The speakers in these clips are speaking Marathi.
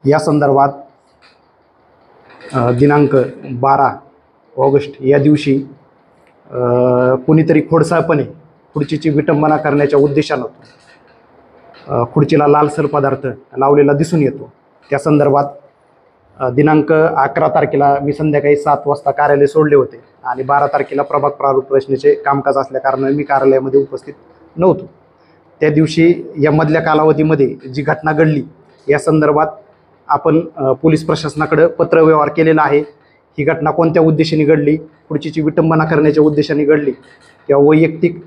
या संदर्भात दिनांक 12 ऑगस्ट या दिवशी कोणीतरी खोडसाळपणे खुर्चीची विटंबना करण्याच्या उद्देशानं खुर्चीला लालसर पदार्थ लावलेला दिसून येतो। त्या संदर्भात दिनांक 11 तारखेला मी संध्याकाळी 7 वाजता कार्यालय सोडले होते आणि 12 तारखेला प्रभाग प्रारूप रचनेचे कामकाज असल्याकारणाने मी कार्यालयामध्ये उपस्थित नव्हतो। त्या दिवशी या मधल्या कालावधीमध्ये जी घटना घडली या संदर्भात आपण पोलीस प्रशासनाकडे पत्रव्यवहार केलेला आहे। ही घटना कोणत्या उद्देशाने घडली, खुर्चीची विटंबना करण्याच्या उद्देशाने घडली किंवा वैयक्तिक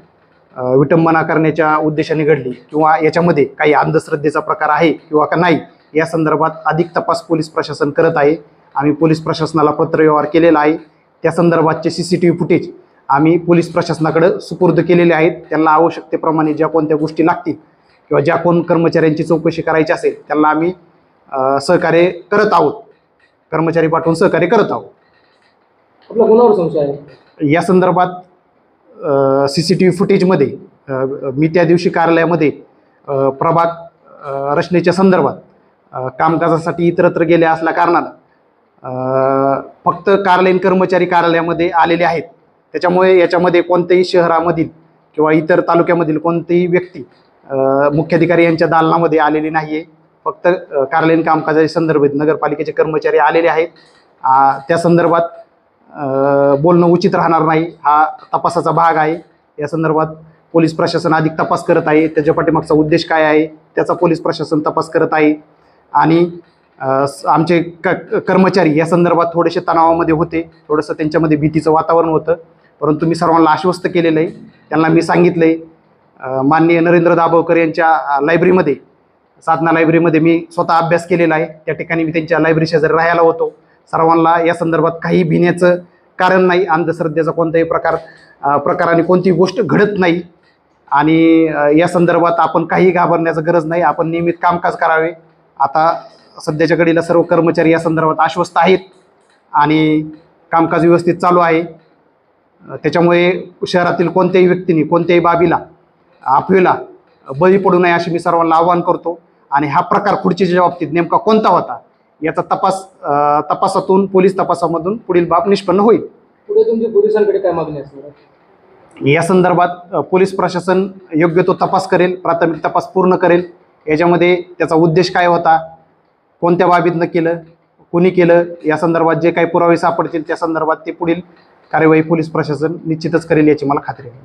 विटंबना करण्याच्या उद्देशाने घडली किंवा याच्यामध्ये काही अंधश्रद्धेचा प्रकार आहे किंवा का नाही, या संदर्भात अधिक तपास पोलीस प्रशासन करत आहे। आम्ही पोलीस प्रशासनाला पत्रव्यवहार केलेला आहे। त्या संदर्भातचे CCTV फुटेज आम्ही पोलीस प्रशासनाकडे सुपूर्द केलेले आहेत। त्यांना आवश्यकतेप्रमाणे ज्या कोणत्या गोष्टी लागतील किंवा ज्या कोण कर्मचाऱ्यांची चौकशी करायची असेल त्यांना आम्ही सहकार्य करत आहोत, कर्मचारी पाठवून सहकार्य करत आहोत। आपला कोणावर संशय आहे या संदर्भात CCTV फुटेजमध्ये मी त्या दिवशी कार्यालयामध्ये प्रभाग रचनेच्या संदर्भात कामकाजासाठी इतरत्र गेले असल्या कारणानं फक्त कार्यालयीन कर्मचारी कार्यालयामध्ये आलेले आहेत। त्याच्यामुळे याच्यामध्ये कोणत्याही शहरामधील किंवा इतर तालुक्यामधील कोणतीही व्यक्ती मुख्याधिकारी यांच्या दालनामध्ये आलेली नाही आहे। फक्त कार्यालयीन कामकाजाच्या संदर्भात नगरपालिकेचे कर्मचारी आलेले आहेत। त्या संदर्भात बोलणं उचित राहणार नाही, हा तपासाचा भाग आहे। या संदर्भात पोलीस प्रशासन अधिक तपास करत आहे। त्याच्या पाठीमागचा उद्देश काय आहे त्याचा पोलीस प्रशासन तपास करत आहे आणि आमचे कर्मचारी या संदर्भात थोडेसे तणावामध्ये होते, थोडंसं त्यांच्यामध्ये भीतीचं वातावरण होतं, परंतु मी सर्वांना आश्वस्त केलेलं आहे। त्यांना मी सांगितलं आहे माननीय नरेंद्र दाभोळकर यांच्या लायब्ररीमध्ये, साधना लायब्ररीमध्ये मी स्वतः अभ्यास केलेला आहे। त्या ठिकाणी मी त्यांच्या लायब्ररी शेजारी राहायला होतो। सर्वांना या संदर्भात काही भिण्याचं कारण नाही, अंधश्रद्धेचा कोणताही प्रकाराने कोणतीही गोष्ट घडत नाही आणि या संदर्भात आपण काही घाबरण्याचं गरज नाही। आपण नियमित कामकाज करावे। आता सध्याच्या घडीला सर्व कर्मचारी या संदर्भात आश्वस्त आहेत आणि कामकाज व्यवस्थित चालू आहे। त्याच्यामुळे शहरातील कोणत्याही व्यक्तीने कोणत्याही बाबीला अफवेला बळी पडू नये अशी मी सर्वांना आवाहन करतो आणि हा प्रकार खुर्चीच्या बाबतीत नेमका कोणता होता याचा तपासातून पोलीस तपासामधून पुढील बाब निष्पन्न होईल। पुढे तुमची पोलिसांकडे काय मागणी असणार या संदर्भात पोलीस प्रशासन योग्य तो तपास करेल, प्राथमिक तपास पूर्ण करेल। याच्यामध्ये त्याचा उद्देश काय होता, कोणत्या बाबीतनं केलं, कोणी केलं, या संदर्भात जे काही पुरावे सापडतील त्या संदर्भात ते पुढील कार्यवाही पोलीस प्रशासन निश्चितच करेल याची मला खात्री आहे।